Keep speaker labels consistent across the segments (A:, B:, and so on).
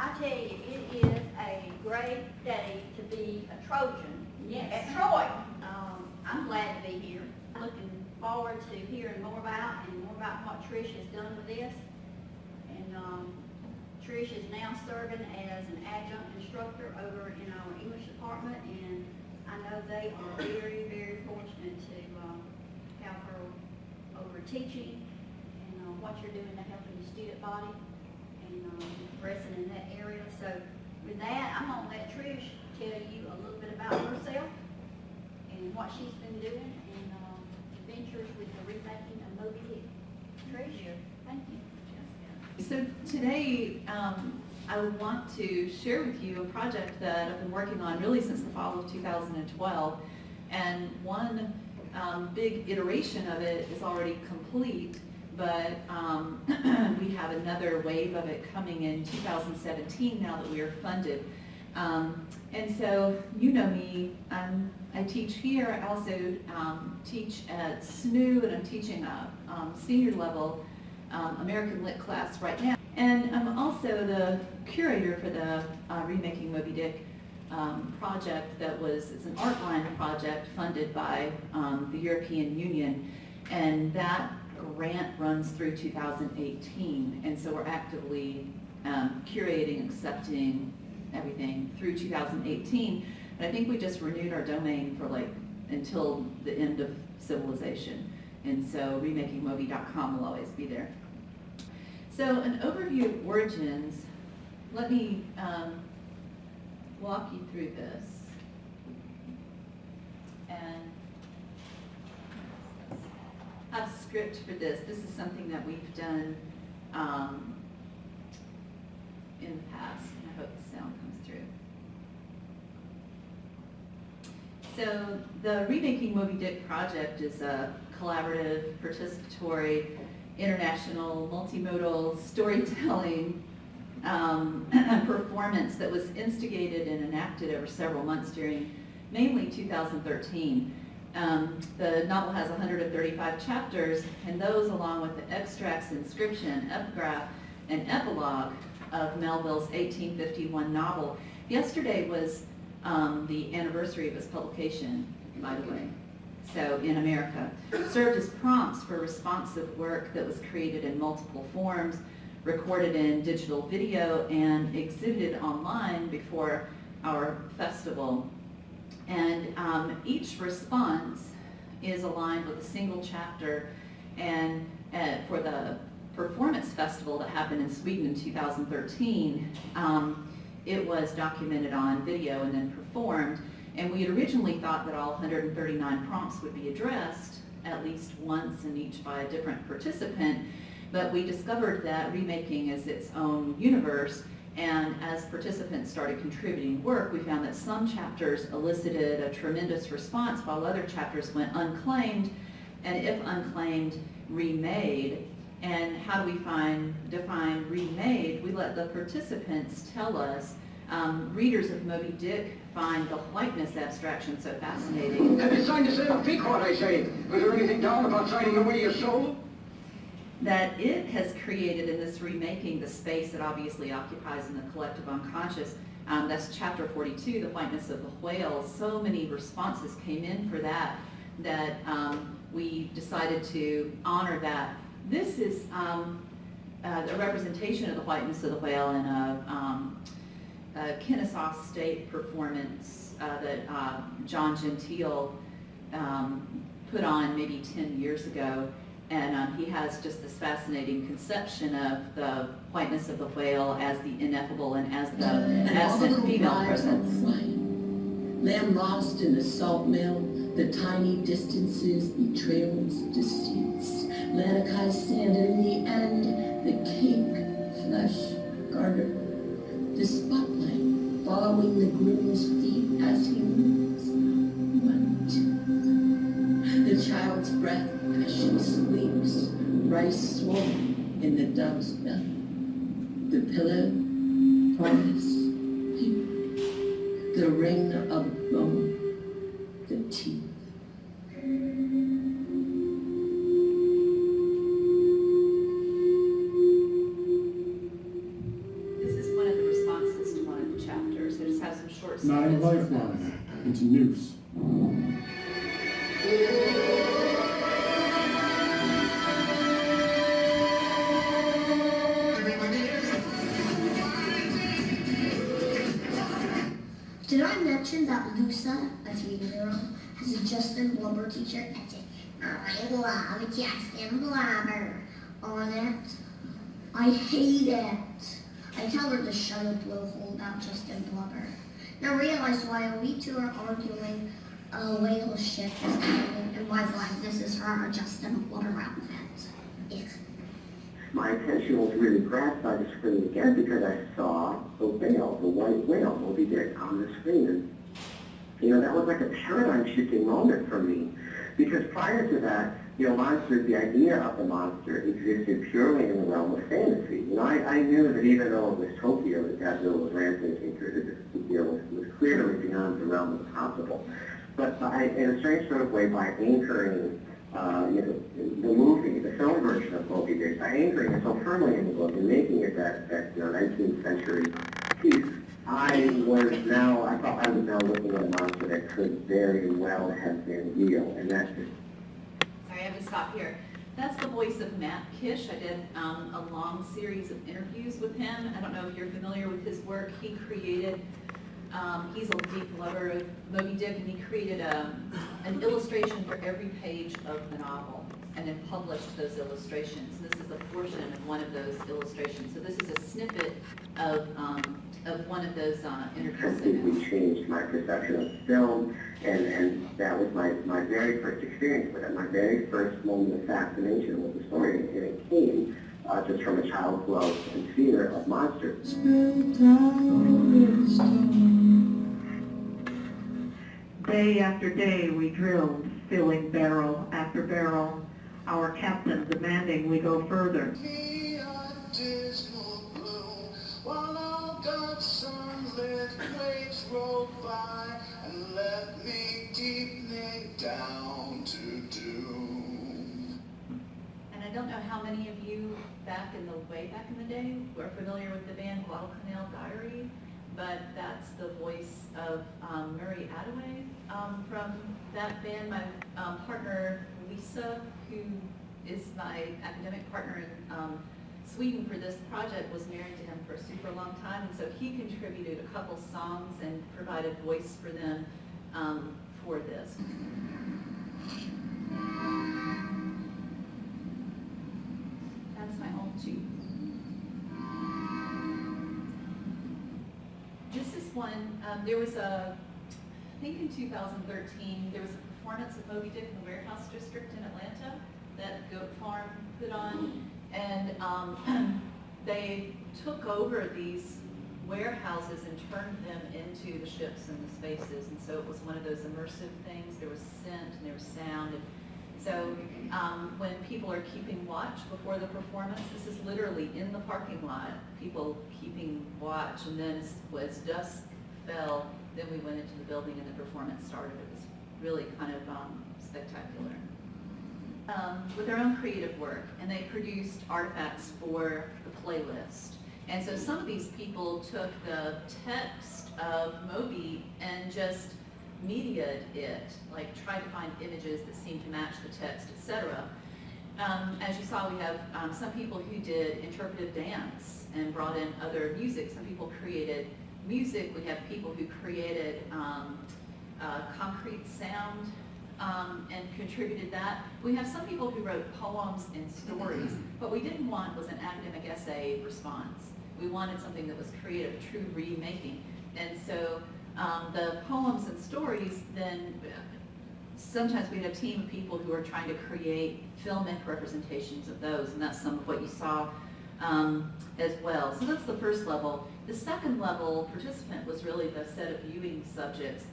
A: I tell you, it is a great day to be a Trojan at Troy. I'm glad to be here. Looking forward to hearing more about what Trish has done with this. And Trish is now serving as an adjunct instructor over in our English department, and I know they are very, very fortunate to have her over teaching and what you're doing to helping the student body and progressing in that area. So with that, I'm going to let Trish tell you a little bit about herself and what she's been doing and adventures with the remaking of Moby Dick. Trish, thank you.
B: So today, I want to share with you a project that I've been working on really since the fall of 2012. And one big iteration of it is already complete, but we have another wave of it coming in 2017 now that we are funded. And so, you know me, I teach here. I also teach at SNU, and I'm teaching a senior level American Lit class right now. And I'm also the curator for the Remaking Moby Dick project it's an art line project funded by the European Union. And that grant runs through 2018. And so we're actively curating, accepting everything through 2018. And I think we just renewed our domain for until the end of civilization. And so remakingmoby.com will always be there. So an overview of origins, let me walk you through this. And I have a script for this. This is something that we've done in the past, and I hope the sound comes through. So the Remaking Moby Dick project is a collaborative, participatory, international, multimodal storytelling performance that was instigated and enacted over several months during mainly 2013. The novel has 135 chapters, and those, along with the extracts, inscription, epigraph, and epilogue of Melville's 1851 novel. Yesterday was the anniversary of its publication, by the way. So in America, served as prompts for responsive work that was created in multiple forms, recorded in digital video, and exhibited online before our festival. And each response is aligned with a single chapter. And for the performance festival that happened in Sweden in 2013, it was documented on video and then performed. And we had originally thought that all 139 prompts would be addressed at least once, and each by a different participant. But we discovered that remaking is its own universe, and as participants started contributing work, we found that some chapters elicited a tremendous response while other chapters went unclaimed, and if unclaimed, remade. And how do we define remade? We let the participants tell us. Readers of Moby Dick find the whiteness abstraction so fascinating.
C: Have you signed a set of pequod, I say? Was there anything down about signing away your soul?
B: That it has created in this remaking the space that obviously occupies in the collective unconscious. That's chapter 42, the whiteness of the whale. So many responses came in for that we decided to honor that. This is a representation of the whiteness of the whale in a Kennesaw State performance that John Gentile put on maybe 10 years ago. And he has just this fascinating conception of the whiteness of the whale as the ineffable and as the female presence.
D: Lamb lost in the salt mill, the tiny distances, betrayals, disputes. Lanakai stand in the end, the cake, flesh, garter. The spotlight following the groom's feet as he moves. 1, 2. The child's breath as she sleeps, rice swollen in the dove's belly. The pillow, promise, pink, the ring of bone, the teeth.
B: This is one of the responses short
E: Not a
B: snippets.
E: lifeline, it's a noose.
F: Did I mention that Lusa, a 3-year-old, has a Justin Blubber t-shirt that says, I love Justin Blubber on it? I hate it. I tell her to shut up, blowhole, about Justin Blubber. Now realize why we two are arguing a whale ship is coming, and why this is her Justin Blubber outfit. Yes.
G: My attention was really grabbed by the screen again because I saw the whale, the white whale, Moby Dick, on the screen. And, you know, that was like a paradigm-shifting moment for me. Because prior to that, you know, monsters, the idea of the monster existed purely in the realm of fantasy. You know, I knew that even though it was Tokyo that Godzilla was rampaging through, was clearly beyond the realm of possible. But in a strange sort of way, by anchoring the movie, the film version of Moby Dick, by anchoring it so firmly in the book and making it that 19th century piece, I thought I was now looking at a monster that could very well have been real, and that's just...
B: Sorry, I have to stop here. That's the voice of Matt Kish. I did a long series of interviews with him. I don't know if you're familiar with his work. He created, he's a deep lover of Moby Dick, and he created an illustration for every page of the novel and then published those illustrations. This is a portion of one of those illustrations. So this is a snippet of one of those interviews.
G: Completely changed my perception of film, and that was my very first experience with it. My very first moment of fascination with the story, and it came just from a child's love and fear of monsters.
H: Day after day we drilled, filling barrel after barrel, our captain demanding we go further.
I: While all God's sunlit waves roll by and let me deepening down to doom.
B: And I don't know how many of you way back in the day were familiar with the band Guadalcanal Diary, but that's the voice of Murray Attaway from that band. My partner Lisa, who is my academic partner in Sweden for this project, was married to him for a super long time, and so he contributed a couple songs and provided voice for them for this. That's my old Jeep. This is one, there was I think in 2013, there was a performance of Moby Dick in the Warehouse District in Atlanta that Goat Farm put on, and they took over these warehouses and turned them into the ships and the spaces, and so it was one of those immersive things. There was scent and there was sound, and so when people are keeping watch before the performance, this is literally in the parking lot, people keeping watch, and then as dusk fell, then we went into the building and the performance started. It was really kind of spectacular. With their own creative work, and they produced artifacts for the playlist. And so some of these people took the text of Moby and just mediated it, like tried to find images that seemed to match the text, etc. As you saw, we have some people who did interpretive dance and brought in other music. Some people created music. We have people who created concrete sound and contributed that. We have some people who wrote poems and stories. What we didn't want was an academic essay response. We wanted something that was creative, true remaking. And so the poems and stories, then sometimes we had a team of people who are trying to create filmic representations of those, and that's some of what you saw as well. So that's the first level. The second level participant was really the set of viewing subjects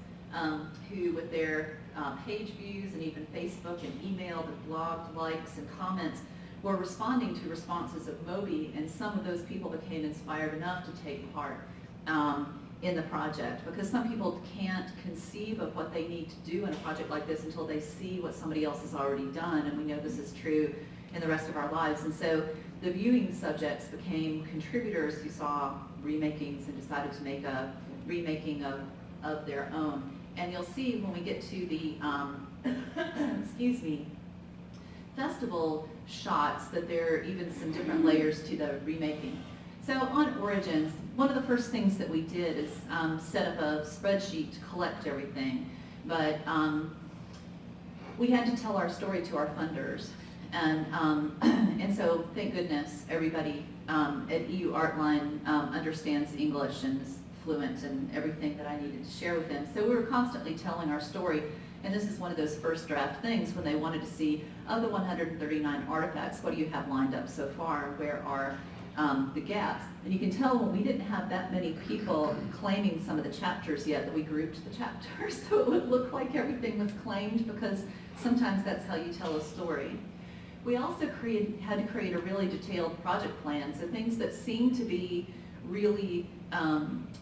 B: who, with their page views and even Facebook and email and blog likes and comments, were responding to responses of Moby, and some of those people became inspired enough to take part in the project, because some people can't conceive of what they need to do in a project like this until they see what somebody else has already done, and we know this is true in the rest of our lives. And so the viewing subjects became contributors who saw remakings and decided to make a remaking of their own. And you'll see when we get to the, excuse me, festival shots that there are even some different layers to the remaking. So on Origins, one of the first things that we did is set up a spreadsheet to collect everything. But we had to tell our story to our funders. And so thank goodness everybody at EU Artline understands English and is fluent and everything that I needed to share with them. So we were constantly telling our story, and this is one of those first draft things when they wanted to see, of the 139 artifacts, what do you have lined up so far? Where are the gaps? And you can tell when we didn't have that many people claiming some of the chapters yet that we grouped the chapters so it would look like everything was claimed, because sometimes that's how you tell a story. We also had to create a really detailed project plan, so things that seem to be really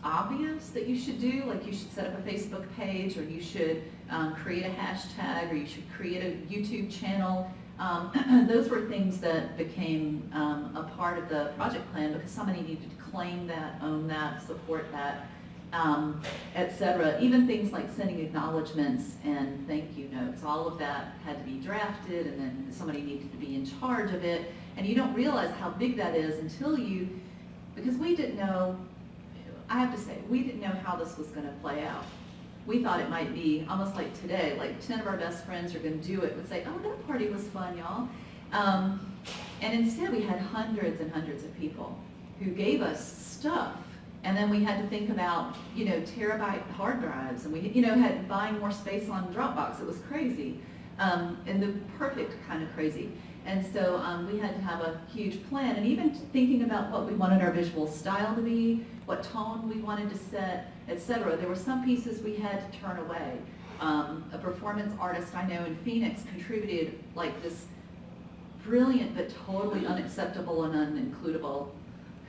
B: obvious that you should do, like you should set up a Facebook page, or you should create a hashtag, or you should create a YouTube channel. Those were things that became a part of the project plan because somebody needed to claim that, own that, support that, etc. Even things like sending acknowledgments and thank you notes, all of that had to be drafted, and then somebody needed to be in charge of it. And you don't realize how big that is until you, because we didn't know, I have to say, we didn't know how this was going to play out. We thought it might be almost like today, like 10 of our best friends are going to do it and say, oh, that party was fun, y'all. And instead we had hundreds and hundreds of people who gave us stuff. And then we had to think about, terabyte hard drives, and we, had buying more space on Dropbox. It was crazy, and the perfect kind of crazy. And so we had to have a huge plan, and even thinking about what we wanted our visual style to be, what tone we wanted to set, etc. There were some pieces we had to turn away. A performance artist I know in Phoenix contributed like this brilliant but totally unacceptable and unincludable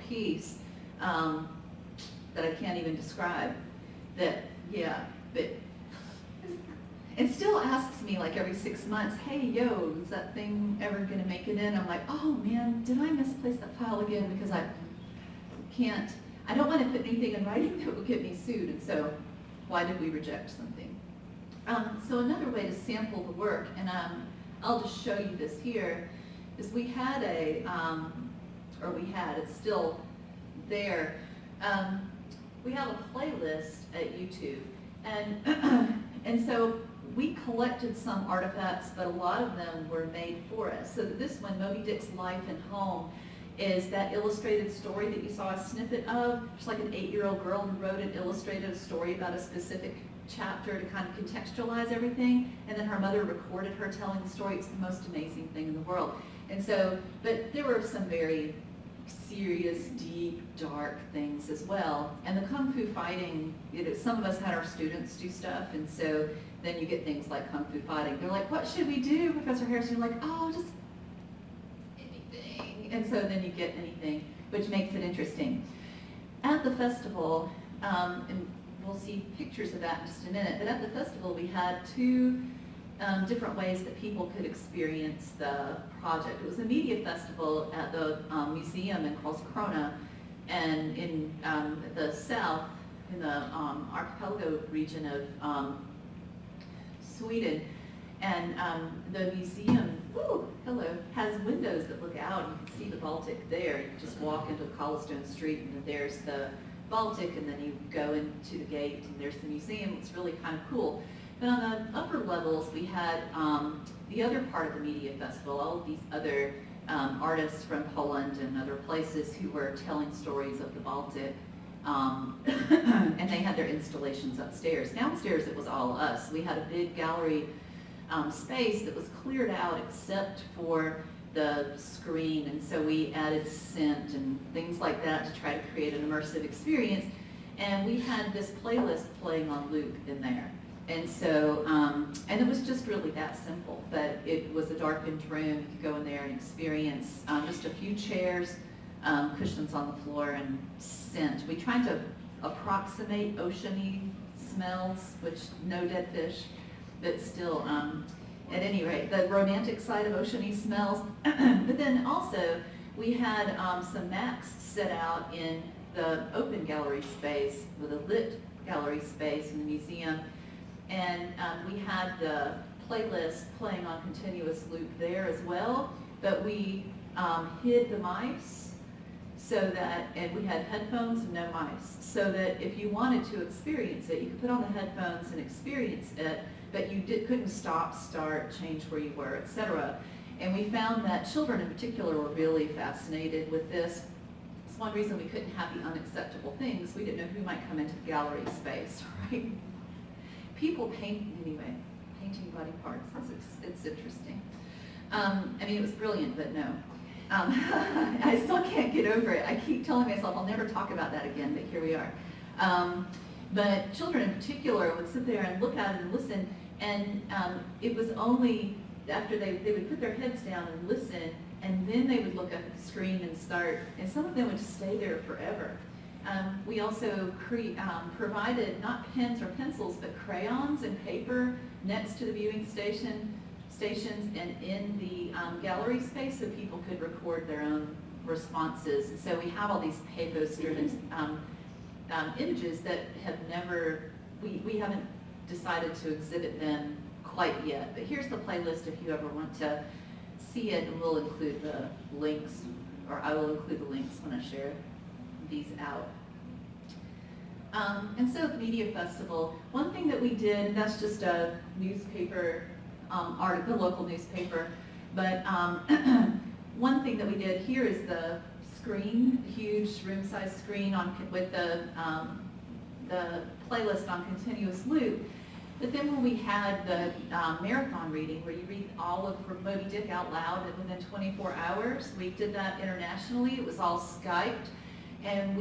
B: piece that I can't even describe. But it still asks me like every 6 months, hey, yo, is that thing ever going to make it in? I'm like, oh man, did I misplace that file again? Because I don't want to put anything in writing that will get me sued. And so why did we reject something? So another way to sample the work, and I'll just show you this here, is we had it's still there. We have a playlist at YouTube, and so we collected some artifacts, but a lot of them were made for us. So this one, Moby Dick's Life and Home, is that illustrated story that you saw a snippet of. It's like an 8-year-old girl who wrote an illustrated story about a specific chapter to kind of contextualize everything, and then her mother recorded her telling the story. It's the most amazing thing in the world. And so, but there were some very serious, deep, dark things as well. And the Kung Fu fighting, some of us had our students do stuff, and so then you get things like Kung Fu fighting. They're like, what should we do, Professor Harrison? You're like, oh, just anything. And so then you get anything, which makes it interesting. At the festival, and we'll see pictures of that in just a minute, but at the festival we had two different ways that people could experience the project. It was a media festival at the museum in Karlskrona, and in the south, in the archipelago region of Sweden. And the museum, has windows that look out. You can see the Baltic there. You can just walk into Cobblestone Street, and there's the Baltic, and then you go into the gate, and there's the museum. It's really kind of cool. But on the upper levels, we had the other part of the media festival, all of these other artists from Poland and other places who were telling stories of the Baltic, and they had their installations upstairs. Downstairs, it was all us. We had a big gallery space that was cleared out except for the screen, and so we added scent and things like that to try to create an immersive experience. And we had this playlist playing on loop in there. And so, and it was just really that simple, but it was a darkened room. You could go in there and experience just a few chairs, cushions on the floor, and scent. We tried to approximate ocean-y smells, which no dead fish, but still, at any rate, the romantic side of ocean-y smells. But then also, we had some mats set out in the open gallery space with a lit gallery space in the museum. And we had the playlist playing on continuous loop there as well, but we hid the mice so that, and we had headphones and no mice, so that if you wanted to experience it, you could put on the headphones and experience it, but you couldn't stop, start, change where you were, etc. And we found that children in particular were really fascinated with this. It's one reason we couldn't have the unacceptable things. We didn't know who might come into the gallery space, right? People paint, anyway, painting body parts, it's interesting. I mean, it was brilliant, but no. I still can't get over it. I keep telling myself I'll never talk about that again, but here we are. But children in particular would sit there and look at it and listen, and it was only after they would put their heads down and listen, and then they would look up at the screen and start, and some of them would stay there forever. We also provided not pens or pencils, but crayons and paper next to the viewing stations and in the gallery space so people could record their own responses. So we have all these pathos-driven images that have never, we haven't decided to exhibit them quite yet. But here's the playlist if you ever want to see it, and we'll include the links, or I will include the links when I share these out. And so the Media Festival, one thing that we did, that's just a newspaper article, the local newspaper, but one thing that we did here is the screen, huge room-sized screen with the playlist on continuous loop. But then when we had the marathon reading, where you read all of Moby Dick out loud within 24 hours, we did that internationally. It was all Skyped. And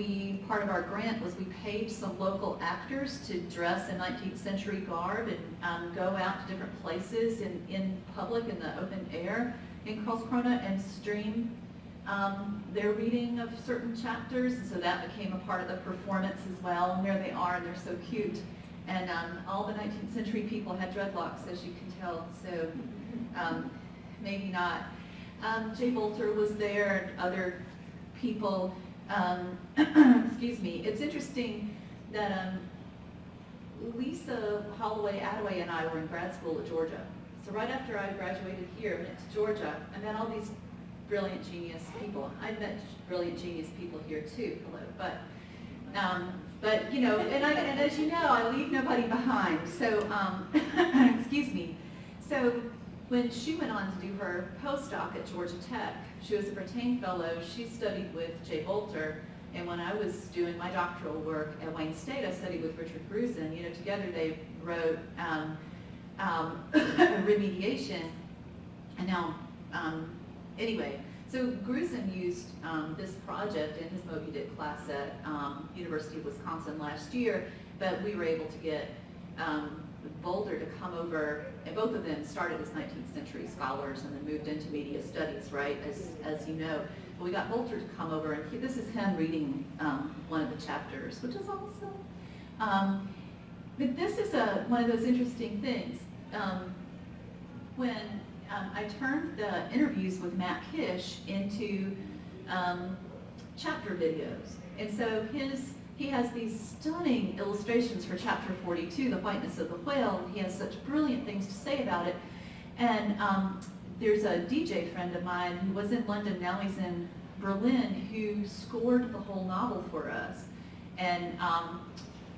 B: part of our grant was we paid some local actors to dress in 19th century garb and go out to different places in public, in the open air in Karlskrona, and stream their reading of certain chapters. And so that became a part of the performance as well. And there they are, and they're so cute. And all the 19th century people had dreadlocks, as you can tell, so maybe not. Jay Bolter was there, and other people. Excuse me. It's interesting that Lisa Holloway Attaway and I were in grad school at Georgia. So right after I graduated here, I went to Georgia. I met all these brilliant genius people. I met brilliant genius people here too. Hello, but you know, and as you know, I leave nobody behind. So excuse me. So when she went on to do her postdoc at Georgia Tech, she was a Brattain Fellow. She studied with Jay Bolter, and when I was doing my doctoral work at Wayne State, I studied with Richard Grusin. You know, together they wrote Remediation, and now, anyway, so Grusin used this project in his Moby Dick class at University of Wisconsin last year, but we were able to get Bolter to come over, and both of them started as 19th century scholars and then moved into media studies, right, as you know. But we got Bolter to come over, and this is him reading one of the chapters, which is awesome. But this is one of those interesting things. When I turned the interviews with Matt Kish into chapter videos, and so he has these stunning illustrations for chapter 42, The Whiteness of the Whale, and he has such brilliant things to say about it. And there's a DJ friend of mine who was in London, now he's in Berlin, who scored the whole novel for us. And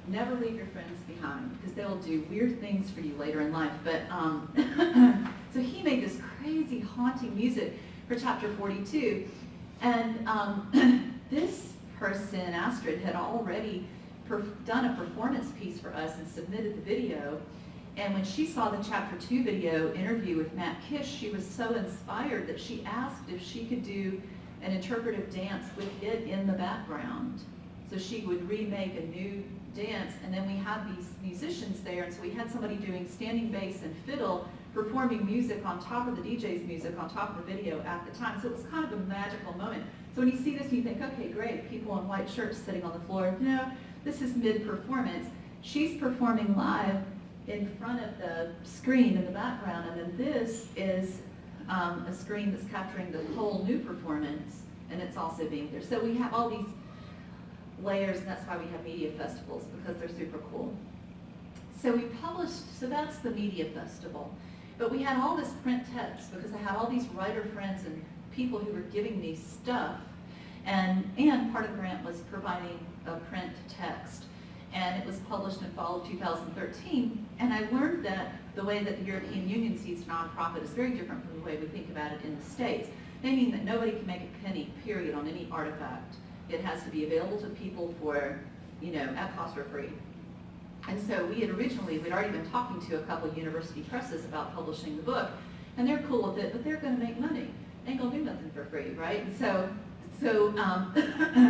B: never leave your friends behind, because they'll do weird things for you later in life. But so he made this crazy, haunting music for chapter 42. And this person, Astrid, had already done a performance piece for us and submitted the video. And when she saw the chapter 2 video interview with Matt Kish, she was so inspired that she asked if she could do an interpretive dance with it in the background. So she would remake a new dance, and then we had these musicians there, and so we had somebody doing standing bass and fiddle, performing music on top of the DJ's music on top of the video at the time. So it was kind of a magical moment. So when you see this, you think, okay, great, people in white shirts sitting on the floor. No, this is mid-performance. She's performing live in front of the screen in the background, and then this is a screen that's capturing the whole new performance, and it's also being there. So we have all these layers, and that's why we have media festivals, because they're super cool. So we published, so that's the media festival. But we had all this print text because I had all these writer friends and people who were giving me stuff. And part of the grant was providing a print text. And it was published in fall of 2013. And I learned that the way that the European Union sees nonprofit is very different from the way we think about it in the States. They mean that nobody can make a penny, period, on any artifact. It has to be available to people for, at cost or free. And so we'd already been talking to a couple of university presses about publishing the book, and they're cool with it, but they're going to make money. They ain't going to do nothing for free, right? And so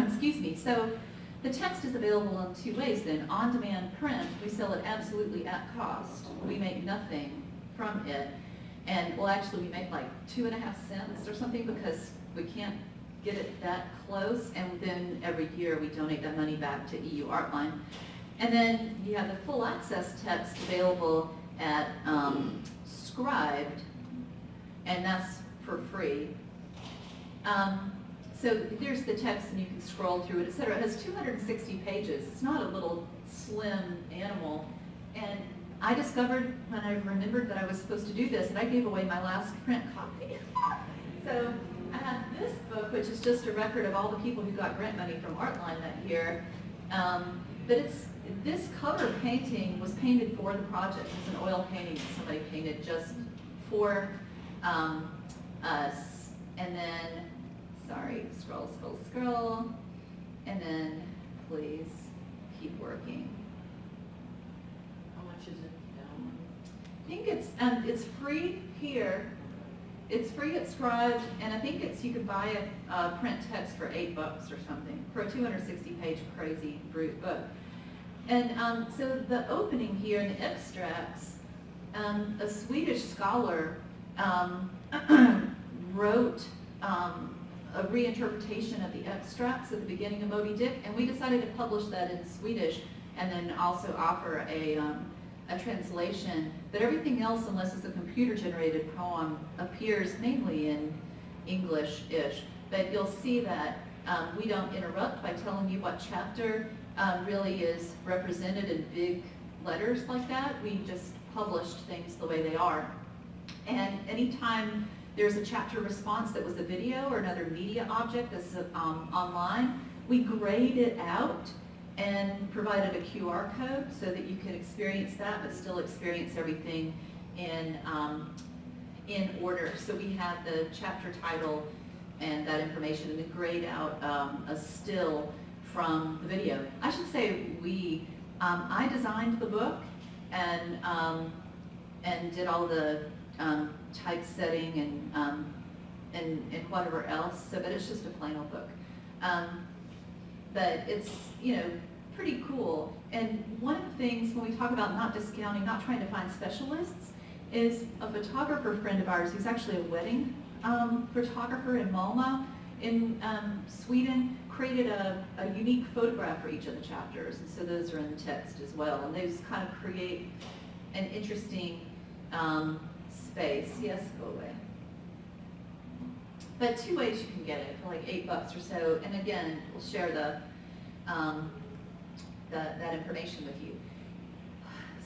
B: excuse me, so the text is available in two ways then. On-demand print, we sell it absolutely at cost. We make nothing from it. And, well, actually, we make like 2.5 cents or something because we can't get it that close. And then every year we donate that money back to EU Artline. And then you have the full access text available at Scribed, and that's for free. So there's the text, and you can scroll through it, etc. It has 260 pages. It's not a little slim animal. And I discovered when I remembered that I was supposed to do this, and I gave away my last print copy. So I have this book, which is just a record of all the people who got grant money from Artline that year. But this cover painting was painted for the project. It's an oil painting that somebody painted just for us. And then, sorry, scroll, and then please keep working.
J: How much is it down?
B: I think it's free here. It's free at Scribed, and I think you could buy a print text for $8 or something for a 260-page crazy brute book. And so the opening here in the extracts, a Swedish scholar wrote a reinterpretation of the extracts at the beginning of Moby Dick, and we decided to publish that in Swedish and then also offer a translation. But everything else, unless it's a computer-generated poem, appears mainly in English-ish. But you'll see that we don't interrupt by telling you what chapter really is represented in big letters like that. We just published things the way they are. And anytime there's a chapter response that was a video or another media object that's online, we grade it out and provided a QR code so that you can experience that but still experience everything in order. So we have the chapter title and that information, and then grade out a still from the video. I should say I designed the book and did all the typesetting and whatever else. So, but it's just a plain old book. But it's pretty cool. And one of the things when we talk about not discounting, not trying to find specialists, is a photographer friend of ours who's actually a wedding photographer in Malmö in Sweden created a unique photograph for each of the chapters, and so those are in the text as well, and those kind of create an interesting space. Yes, go away. But two ways you can get it for like $8 or so, and again, we'll share that information with you.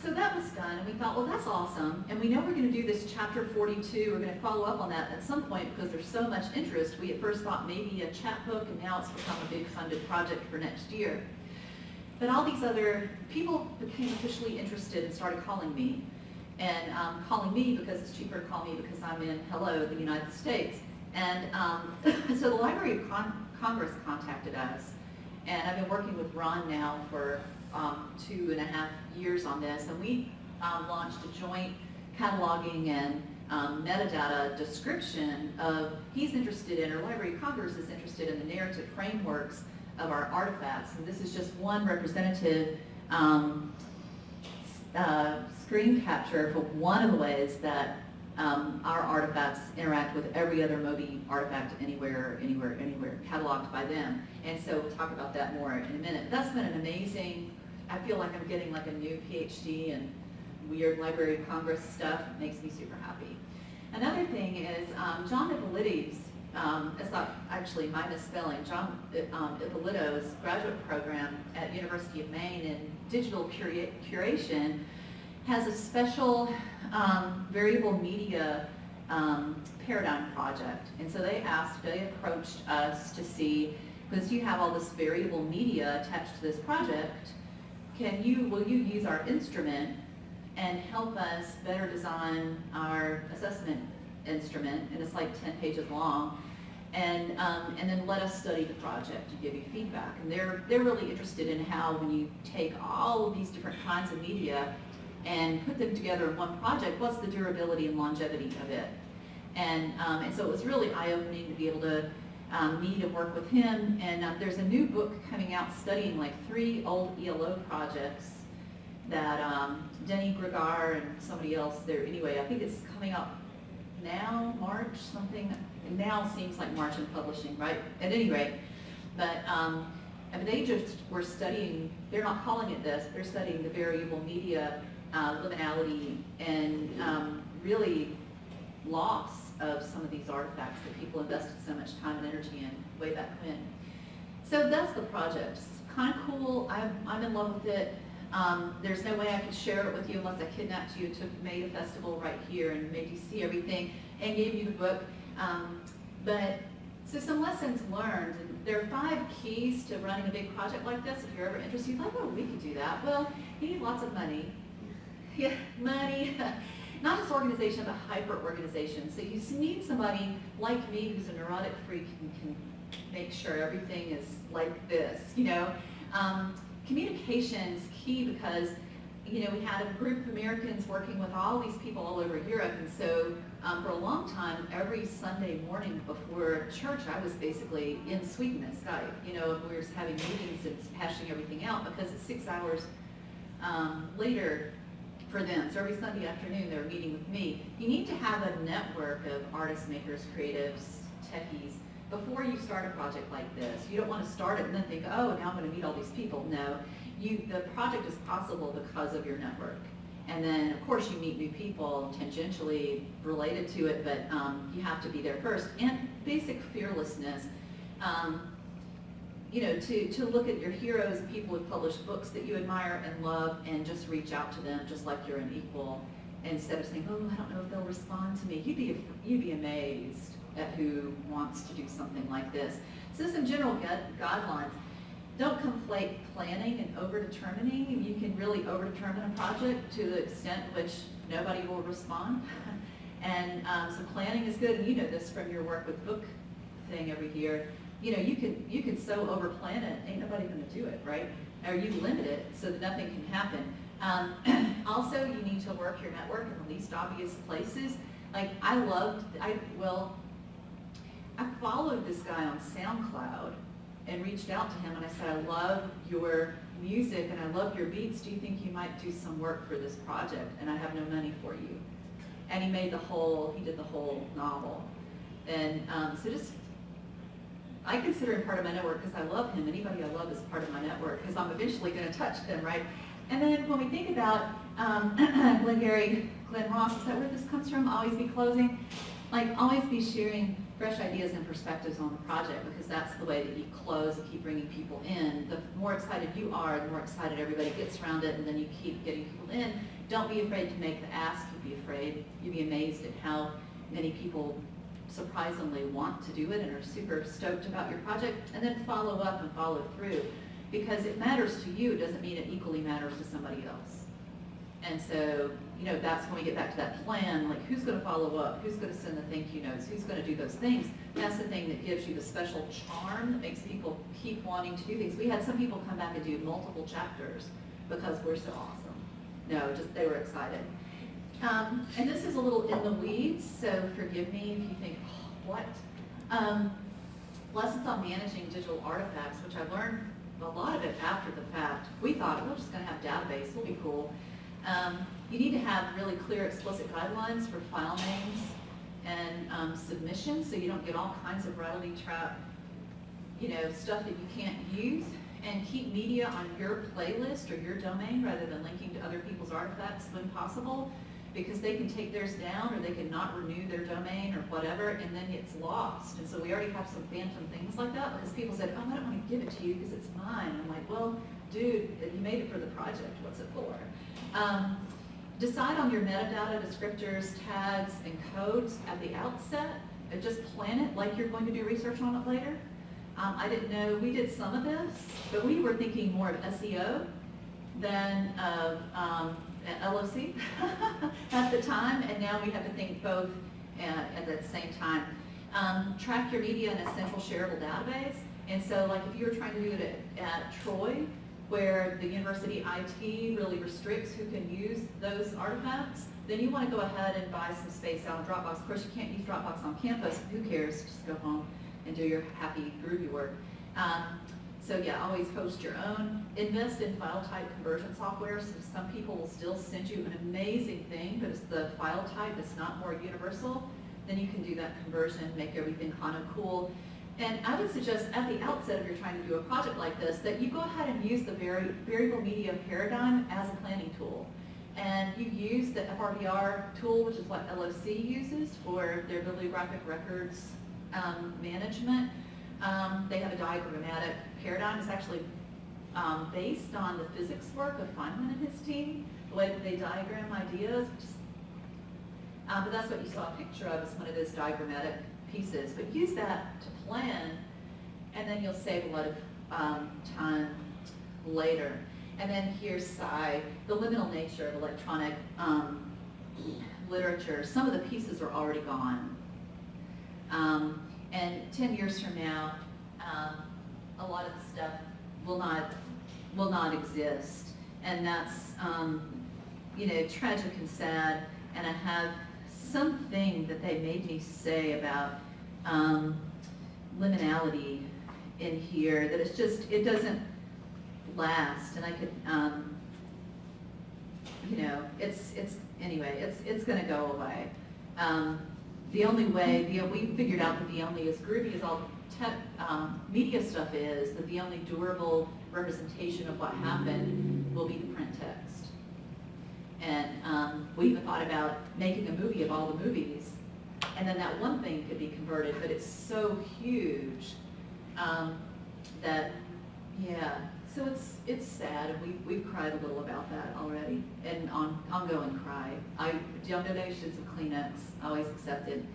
B: So that was done, and we thought, well, that's awesome, and we know we're going to do this chapter 42. We're going to follow up on that at some point because there's so much interest. We at first thought maybe a chapbook, and now it's become a big funded project for next year. But all these other people became officially interested and started calling me, and calling me because it's cheaper to call me because I'm in, the United States. And so the Library of Congress contacted us, and I've been working with Ron now for 2.5 years on this, and we launched a joint cataloging and metadata description of, he's interested in, or Library of Congress is interested in the narrative frameworks of our artifacts, and this is just one representative screen capture for one of the ways that our artifacts interact with every other Moby artifact anywhere, cataloged by them. And so we'll talk about that more in a minute. But that's been an amazing, I feel like I'm getting like a new PhD in weird Library of Congress stuff. It makes me super happy. Another thing is John Nicolitti's it's not actually my misspelling, John Ippolito's graduate program at University of Maine in digital curation has a special variable media paradigm project. And so they approached us to see, because you have all this variable media attached to this project, will you use our instrument and help us better design our assessment instrument, and it's like 10 pages long, and then let us study the project and give you feedback. And they're really interested in how, when you take all of these different kinds of media and put them together in one project, what's the durability and longevity of it? And so it was really eye-opening to be able to meet and work with him. And there's a new book coming out studying like 3 old ELO projects that Denny Gregar and somebody else there. Anyway, I think it's coming out now, March, something. Now seems like March in publishing, right? At any rate, but they just were studying, they're not calling it this, they're studying the variable media liminality and really loss of some of these artifacts that people invested so much time and energy in way back when. So that's the project. It's kind of cool. I'm in love with it. There's no way I could share it with you unless I kidnapped you, made a festival right here and made you see everything and gave you the book. So some lessons learned. There are 5 keys to running a big project like this. If you're ever interested, you're like, oh, we could do that. Well, you need lots of money. Yeah, money. Not just organization, but hyper-organization. So you need somebody like me who's a neurotic freak and can make sure everything is like this, you know. Communication is key because, you know, we had a group of Americans working with all these people all over Europe, and so for a long time, every Sunday morning before church, I was basically in Sweden at Skype, you know, and we were having meetings and hashing everything out because it's 6 hours later for them. So every Sunday afternoon, they were meeting with me. You need to have a network of artists, makers, creatives, techies, before you start a project like this. You don't want to start it and then think, oh, now I'm going to meet all these people. No, the project is possible because of your network. And then, of course, you meet new people tangentially related to it, but you have to be there first. And basic fearlessness, you know, to look at your heroes, people who publish books that you admire and love, and just reach out to them just like you're an equal, instead of saying, oh, I don't know if they'll respond to me. You'd be amazed at who wants to do something like this. So some general guidelines. Don't conflate planning and over-determining. You can really over-determine a project to the extent which nobody will respond. And so planning is good, and you know this from your work with book thing every year. You know, you can so over-plan it, ain't nobody gonna do it, right? Or you limit it so that nothing can happen. Also, you need to work your network in the least obvious places. Like, I followed this guy on SoundCloud and reached out to him and I said, I love your music and I love your beats. Do you think you might do some work for this project? And I have no money for you. And he did the whole novel. And I consider him part of my network because I love him. Anybody I love is part of my network because I'm eventually going to touch them, right? And then when we think about Glenn Ross, is that where this comes from? Always be closing. Like, always be sharing fresh ideas and perspectives on the project, because that's the way that you close and keep bringing people in. The more excited you are, the more excited everybody gets around it, and then you keep getting people in. Don't be afraid to make the ask. You'd be amazed at how many people surprisingly want to do it and are super stoked about your project, and then follow up and follow through, because it matters to you. It doesn't mean it equally matters to somebody else. And so, you know, that's when we get back to that plan, like who's going to follow up, who's going to send the thank you notes, who's going to do those things. That's the thing that gives you the special charm that makes people keep wanting to do things. We had some people come back and do multiple chapters because we're so awesome. No, just they were excited. And this is a little in the weeds, so forgive me if you think, oh, what? Lessons on managing digital artifacts, which I learned a lot of it after the fact. We thought, we're just going to have database, it'll be cool. You need to have really clear, explicit guidelines for file names and submissions, so you don't get all kinds of rattly trap, you know, stuff that you can't use. And keep media on your playlist or your domain rather than linking to other people's artifacts when possible. because they can take theirs down, or they can not renew their domain or whatever, and then it's lost. And so we already have some phantom things like that, because people said, oh, I don't want to give it to you because it's mine. I'm like, well, dude, you made it for the project, what's it for? Decide on your metadata, descriptors, tags, and codes at the outset, and just plan it like you're going to do research on it later. I didn't know, we did some of this, but we were thinking more of SEO than of LOC at the time, and now we have to think both at the same time. Track your media in a central shareable database, and so like if you were trying to do it at Troy, where the university IT really restricts who can use those artifacts, then you want to go ahead and buy some space out on Dropbox. Of course, you can't use Dropbox on campus. Who cares? Just go home and do your happy, groovy work. So yeah, always host your own. Invest in file type conversion software. So some people will still send you an amazing thing, but it's the file type that's not more universal. Then you can do that conversion, make everything kind of cool. And I would suggest at the outset, if you're trying to do a project like this, that you go ahead and use the variable media paradigm as a planning tool. And you use the FRVR tool, which is what LOC uses for their bibliographic records management. They have a diagrammatic paradigm. It's actually based on the physics work of Feynman and his team, the way that they diagram ideas. But that's what you saw a picture of, is one of those diagrammatic pieces. But use that to plan, and then you'll save a lot of time later. And then here's CEeT, the liminal nature of electronic literature. Some of the pieces are already gone. And 10 years from now, a lot of the stuff will not exist. And that's, you know, tragic and sad. And I have something that they made me say about liminality in here, that it's just, it doesn't last. And I could, you know, anyway, it's gonna go away. The only way, we figured out that the only, as groovy as all tech media stuff is, that the only durable representation of what happened will be the print text. And we even thought about making a movie of all the movies, and then that one thing could be converted, but it's so huge that, yeah. So it's sad, and we've cried a little about that already, and ongoing cry. Donations of Kleenex, always accepted.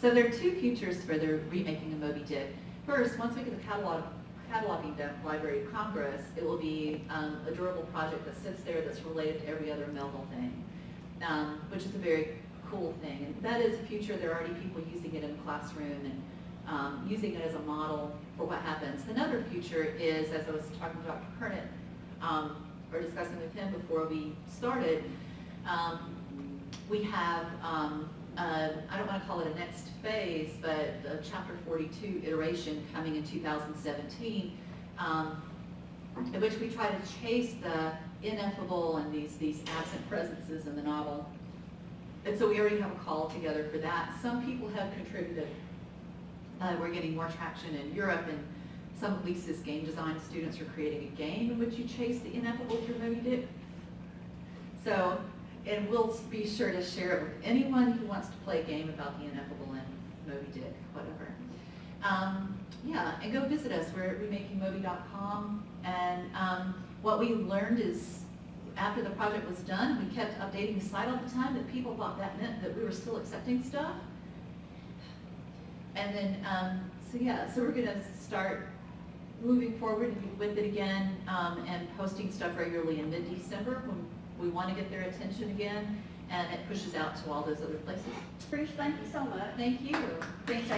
B: So there are two futures for the remaking of Moby Dick. First, once we get the cataloging done, Library of Congress, it will be a durable project that sits there that's related to every other Melville thing, which is a very cool thing. And that is a future. There are already people using it in the classroom and using it as a model for what happens. Another future is, as I was talking to Dr. Kernet, or discussing with him before we started, we have, I don't want to call it a next phase, but the Chapter 42 iteration coming in 2017, in which we try to chase the ineffable and these absent presences in the novel. And so we already have a call together for that. Some people have contributed. We're getting more traction in Europe, and some of Lisa's game design students are creating a game in which you chase the ineffable through Moby Dick. So, and we'll be sure to share it with anyone who wants to play a game about the ineffable in Moby Dick, whatever. Yeah, and go visit us. We're at remakingmoby.com, and what we learned is, after the project was done, we kept updating the site all the time, that people thought that meant that we were still accepting stuff. And then, so yeah, so we're going to start moving forward with it again, and posting stuff regularly in mid-December when we want to get their attention again, and it pushes out to all those other places.
A: Trish, thank you so much.
B: Thank you.
A: Thanks,